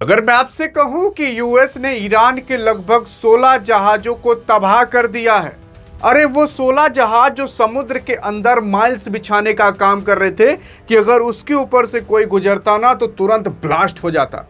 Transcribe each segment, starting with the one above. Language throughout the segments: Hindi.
अगर मैं आपसे कहूं कि यूएस ने ईरान के लगभग 16 जहाजों को तबाह कर दिया है। अरे वो 16 जहाज जो समुद्र के अंदर माइल्स बिछाने का काम कर रहे थे कि अगर उसके ऊपर से कोई गुजरता ना तो तुरंत ब्लास्ट हो जाता।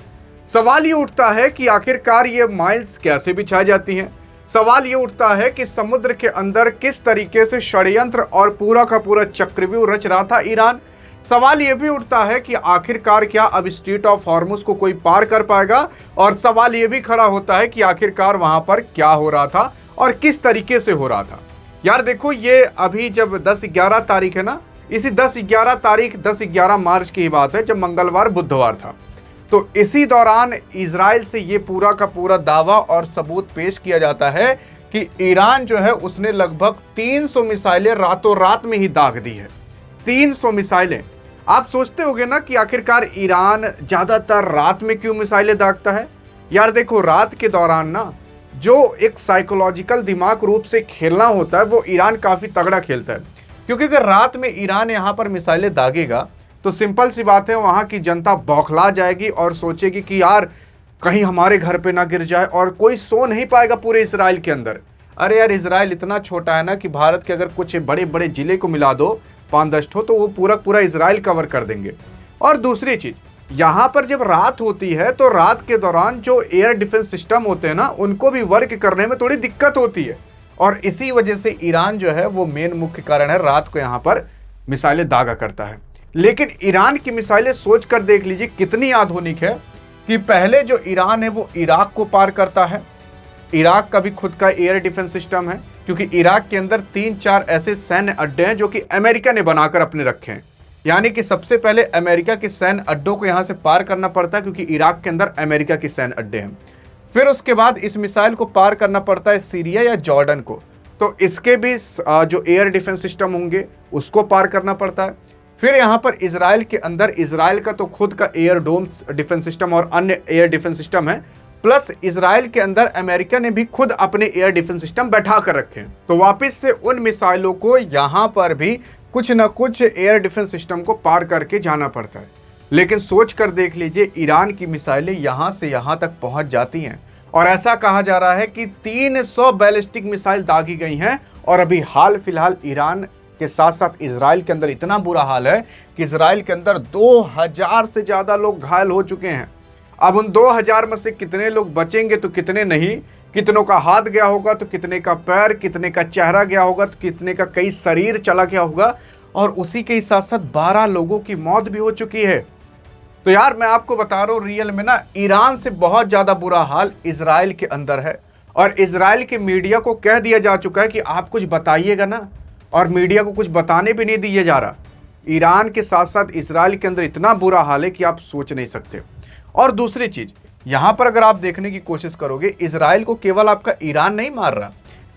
सवाल ये उठता है कि आखिरकार ये माइल्स कैसे बिछाई जाती हैं। सवाल ये उठता है कि समुद्र के अंदर किस तरीके से षड्यंत्र और पूरा का पूरा चक्रव्यूह रच रहा था ईरान। सवाल यह भी उठता है कि आखिरकार क्या अब स्ट्रेट ऑफ हॉर्मुज को कोई पार कर पाएगा, और सवाल यह भी खड़ा होता है कि आखिरकार वहां पर क्या हो रहा था और किस तरीके से हो रहा था। यार देखो, ये अभी जब 10-11 तारीख है ना, इसी 10-11 तारीख 10-11 मार्च की बात है, जब मंगलवार बुधवार था। तो इसी दौरान इजराइल से ये पूरा का पूरा दावा और सबूत पेश किया जाता है कि ईरान जो है उसने लगभग 300 मिसाइलें रातों रात में ही दाग दी है। 300 मिसाइलें। आप सोचते होंगे ना कि आखिरकार ईरान ज्यादातर रात में क्यों मिसाइलें दागता है। यार देखो, रात के दौरान ना जो एक साइकोलॉजिकल दिमाग रूप से खेलना होता है वो ईरान काफी तगड़ा खेलता है, क्योंकि अगर रात में ईरान यहां पर मिसाइलें दागेगा तो सिंपल सी बात है, वहां की जनता बौखला जाएगी और सोचेगी कि यार कहीं हमारे घर पे ना गिर जाए, और कोई सो नहीं पाएगा पूरे इसराइल के अंदर। अरे यार, इसराइल इतना छोटा है ना कि भारत के अगर कुछ बड़े बड़े जिले को मिला दो 5-10 ठो, तो वो पूरा पूरा इसराइल कवर कर देंगे। और दूसरी चीज, यहां पर जब रात होती है तो रात के दौरान जो एयर डिफेंस सिस्टम होते हैं ना, उनको भी वर्क करने में थोड़ी दिक्कत होती है, और इसी वजह से ईरान जो है वो मेन मुख्य कारण है, रात को यहां पर मिसाइलें दागा करता है। लेकिन ईरान की मिसाइलें सोच कर देख लीजिए कितनी आधुनिक है कि पहले जो ईरान है वो इराक को पार करता है। इराक का भी खुद का एयर डिफेंस सिस्टम है, क्योंकि इराक के अंदर 3-4 ऐसे सैन्य अड्डे हैं जो कि अमेरिका ने बनाकर अपने रखे हैं। यानी कि सबसे पहले अमेरिका के सैन्य अड्डों को यहां से पार करना पड़ता है, क्योंकि इराक के अंदर अमेरिका के सैन्य अड्डे हैं। फिर उसके बाद इस मिसाइल को पार करना पड़ता है सीरिया या जॉर्डन को, तो इसके भी जो एयर डिफेंस सिस्टम होंगे उसको पार करना पड़ता है। फिर यहां पर इजराइल के अंदर, इजराइल का तो खुद का एयर डोम डिफेंस सिस्टम और अन्य एयर डिफेंस सिस्टम है, प्लस इजराइल के अंदर अमेरिका ने भी खुद अपने एयर डिफेंस सिस्टम बैठा कर रखे हैं। तो वापस से उन मिसाइलों को यहां पर भी कुछ ना कुछ एयर डिफेंस सिस्टम को पार करके जाना पड़ता है। लेकिन सोच कर देख लीजिए, ईरान की मिसाइलें यहां से यहां तक पहुंच जाती हैं, और ऐसा कहा जा रहा है कि 300 बैलिस्टिक मिसाइल दागी गई हैं। और अभी हाल फिलहाल ईरान के साथ साथ इजराइल के अंदर इतना बुरा हाल है कि इजराइल के अंदर 2000 से ज्यादा लोग घायल हो चुके हैं। अब उन 2000 में से कितने लोग बचेंगे तो कितने नहीं, कितनों का हाथ गया होगा तो कितने का पैर, कितने का चेहरा गया होगा तो कितने का कई शरीर चला गया होगा, और उसी के साथ साथ 12 लोगों की मौत भी हो चुकी है। तो यार मैं आपको बता रहा हूं, रियल में ना ईरान से बहुत ज्यादा बुरा हाल इजराइल के अंदर है, और इजराइल के मीडिया को कह दिया जा चुका है कि आप कुछ बताइएगा ना, और मीडिया को कुछ बताने भी नहीं दिया जा रहा। ईरान के साथ साथ इजराइल के अंदर इतना बुरा हाल है कि आप सोच नहीं सकते। और दूसरी चीज, यहां पर अगर आप देखने की कोशिश करोगे, इजराइल को केवल आपका ईरान नहीं मार रहा,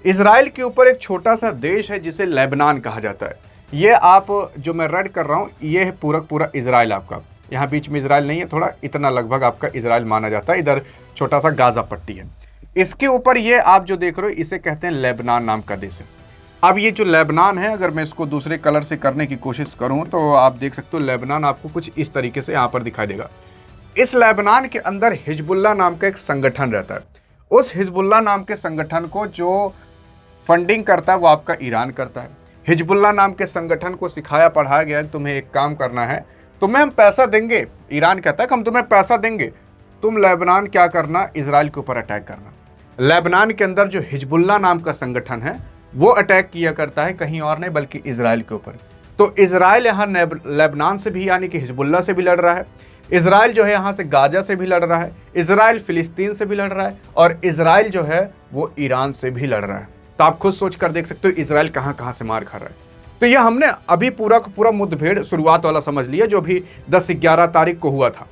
इजराइल के ऊपर एक छोटा सा देश है जिसे लेबनान कहा जाता है। ये आप जो मैं रेड कर रहा हूं, ये है पूरा पूरा इजराइल आपका। यहाँ बीच में इजराइल नहीं है, थोड़ा इतना लगभग आपका इजराइल माना जाता है। इधर छोटा सा गाजा पट्टी है, इसके ऊपर ये आप जो देख रहे हो इसे कहते हैं लेबनान नाम का देश है। अब ये जो लेबनान है, अगर मैं इसको दूसरे कलर से करने की कोशिश करूं तो आप देख सकते हो लेबनान आपको कुछ इस तरीके से यहाँ पर दिखाई देगा। इस लेबनान के अंदर हिजबुल्लाह नाम का एक संगठन रहता है। उस हिजबुल्लाह नाम के संगठन को जो फंडिंग करता है वो आपका ईरान करता है। हिजबुल्लाह नाम के संगठन को सिखाया पढ़ाया गया, तुम्हें एक काम करना है, तुम्हें हम पैसा देंगे। ईरान कहता है कि हम तुम्हें पैसा देंगे, तुम लेबनान क्या करना, इजराइल के ऊपर अटैक करना। लेबनान के अंदर जो हिजबुल्लाह नाम का संगठन है वो अटैक किया करता है कहीं और नहीं बल्कि इजराइल के ऊपर। तो इजराइल यहाँ लेबनान से भी यानी कि हिजबुल्लाह से भी लड़ रहा है, इजराइल जो है यहाँ से गाजा से भी लड़ रहा है, इजराइल फिलिस्तीन से भी लड़ रहा है, और इजराइल जो है वो ईरान से भी लड़ रहा है। तो आप खुद सोच कर देख सकते हो इजराइल कहाँ कहाँ से मार खा रहा है। तो ये हमने अभी पूरा का पूरा मुठभेड़ शुरुआत वाला समझ लिया जो भी 10-11 तारीख को हुआ था।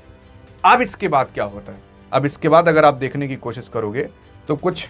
अब इसके बाद क्या होता है, अब इसके बाद अगर आप देखने की कोशिश करोगे तो कुछ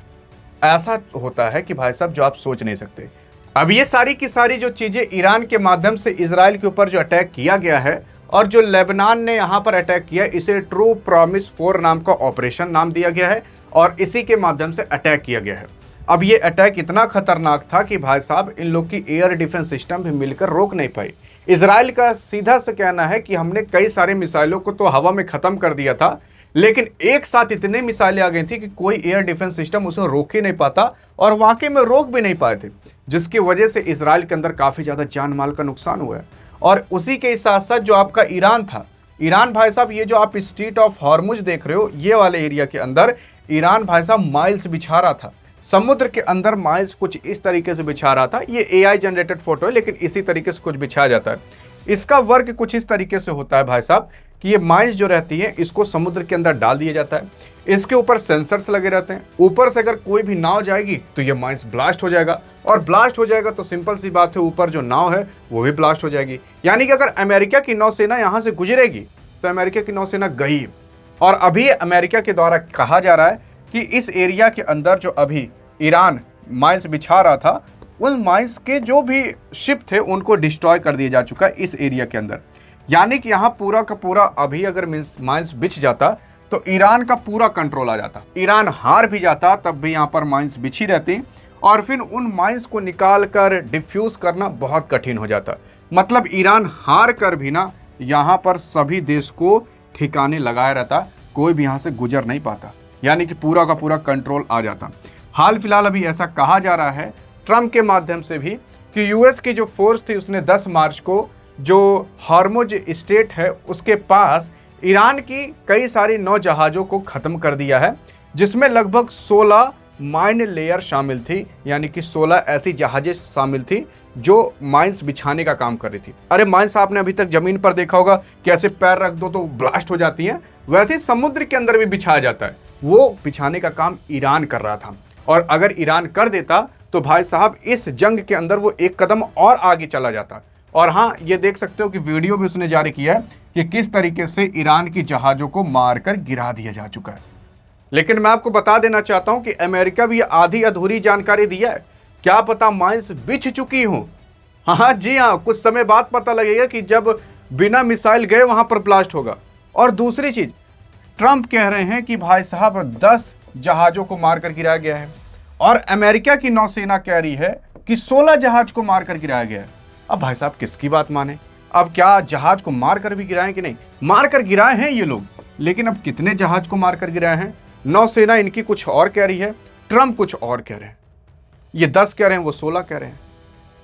ऐसा होता है कि भाई साहब जो आप सोच नहीं सकते। अब ये सारी की सारी जो चीजें ईरान के माध्यम से इजराइल के ऊपर जो अटैक किया गया है, और जो लेबनान ने यहां पर अटैक किया, इसे ट्रू प्रॉमिस 4 नाम का ऑपरेशन नाम दिया गया है, और इसी के माध्यम से अटैक किया गया है। अब ये अटैक इतना खतरनाक था कि भाई साहब इन लोग की एयर डिफेंस सिस्टम भी मिलकर रोक नहीं पाई। इजराइल का सीधा सा कहना है कि हमने कई सारे मिसाइलों को तो हवा में खत्म कर दिया था, लेकिन एक साथ इतने मिसाइलें आ गई थी कि कोई एयर डिफेंस सिस्टम उसे रोक ही नहीं पाता, और वाकई में रोक भी नहीं पाए थे, जिसकी वजह से इजराइल के अंदर काफी ज्यादा जान माल का नुकसान हुआ है। और उसी के साथ साथ जो आपका ईरान था, ईरान भाई साहब, ये जो आप स्ट्रेट ऑफ हॉर्मुज देख रहे हो, ये वाले एरिया के अंदर ईरान भाई साहब माइल्स बिछा रहा था, समुद्र के अंदर माइल्स कुछ इस तरीके से बिछा रहा था। ये एआई जनरेटेड फोटो है, लेकिन इसी तरीके से कुछ बिछाया जाता है। इसका वर्क कुछ इस तरीके से होता है भाई साहब कि ये माइल्स जो रहती है, इसको समुद्र के अंदर डाल दिया जाता है। इसके ऊपर सेंसर्स लगे रहते हैं। ऊपर से अगर कोई भी नाव जाएगी तो ये माइल्स ब्लास्ट हो जाएगा, और ब्लास्ट हो जाएगा तो सिंपल सी बात है, ऊपर जो नाव है वो भी ब्लास्ट हो जाएगी। यानी कि अगर अमेरिका की नौसेना यहाँ से गुजरेगी तो अमेरिका की नौसेना गई। और अभी अमेरिका के द्वारा कहा जा रहा है कि इस एरिया के अंदर जो अभी ईरान माइल्स बिछा रहा था, उन माइल्स के जो भी शिप थे उनको डिस्ट्रॉय कर दिया जा चुका है इस एरिया के अंदर। यानी कि यहाँ पूरा का पूरा अभी अगर माइल्स बिछ जाता तो ईरान का पूरा कंट्रोल आ जाता, ईरान हार भी जाता तब भी यहाँ पर माइल्स बिछी रहती, और फिर उन माइल्स को निकाल कर डिफ्यूज करना बहुत कठिन हो जाता। मतलब ईरान हार कर भी ना यहाँ पर सभी देश को ठिकाने लगाया रहता, कोई भी यहाँ से गुजर नहीं पाता, यानी कि पूरा का पूरा कंट्रोल आ जाता। हाल फिलहाल अभी ऐसा कहा जा रहा है ट्रंप के माध्यम से भी कि यूएस की जो फोर्स थी उसने 10 मार्च को जो हॉर्मुज स्ट्रेट है उसके पास ईरान की कई सारी नौ जहाज़ों को ख़त्म कर दिया है, जिसमें लगभग 16 माइन लेयर शामिल थी। यानी कि 16 ऐसी जहाज़ें शामिल थी जो माइंस बिछाने का काम कर रही थी। अरे माइंस आपने अभी तक ज़मीन पर देखा होगा, कैसे पैर रख दो तो ब्लास्ट हो जाती हैं, वैसे समुद्र के अंदर भी बिछाया जाता है। वो बिछाने का काम ईरान कर रहा था, और अगर ईरान कर देता तो भाई साहब इस जंग के अंदर वो एक कदम और आगे चला जाता। और हाँ, ये देख सकते हो कि वीडियो भी उसने जारी किया है कि किस तरीके से ईरान की जहाज़ों को मारकर गिरा दिया जा चुका है। लेकिन मैं आपको बता देना चाहता हूं कि अमेरिका भी आधी अधूरी जानकारी दिया है, क्या पता माइंस बिछ चुकी हो। हाँ जी हाँ, कुछ समय बाद पता लगेगा कि जब बिना मिसाइल गए वहां पर ब्लास्ट होगा। और दूसरी चीज, ट्रंप कह रहे हैं कि भाई साहब 10 जहाज़ों को मारकर गिराया गया है, और अमेरिका की नौसेना कह रही है कि 16 जहाज को मारकर गिराया गया है। अब भाई साहब किसकी बात माने? अब क्या जहाज को मारकर भी गिराए कि नहीं? मारकर गिराए हैं ये लोग, लेकिन अब कितने जहाज को मारकर गिराए हैं? नौसेना इनकी कुछ और कह रही है, ट्रंप कुछ और कह रहे हैं। ये 10 कह रहे हैं, वो 16 कह रहे हैं।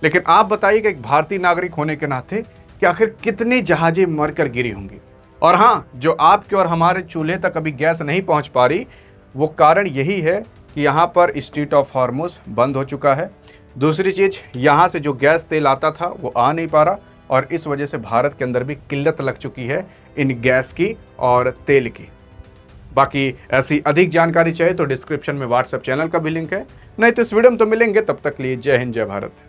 लेकिन आप बताइए कि एक भारतीय नागरिक होने के नाते कि आखिर कितनी जहाजें मरकर गिरी होंगी। और हाँ, जो आपके और हमारे चूल्हे तक अभी गैस नहीं पहुंच पा रही, वो कारण यही है कि यहाँ पर स्ट्रेट ऑफ हॉर्मुज बंद हो चुका है। दूसरी चीज़, यहाँ से जो गैस तेल आता था वो आ नहीं पा रहा, और इस वजह से भारत के अंदर भी किल्लत लग चुकी है इन गैस की और तेल की। बाकी ऐसी अधिक जानकारी चाहिए तो डिस्क्रिप्शन में व्हाट्सएप चैनल का भी लिंक है, नहीं तो इस वीडियो में तो मिलेंगे। तब तक लिए जय हिंद, जय भारत।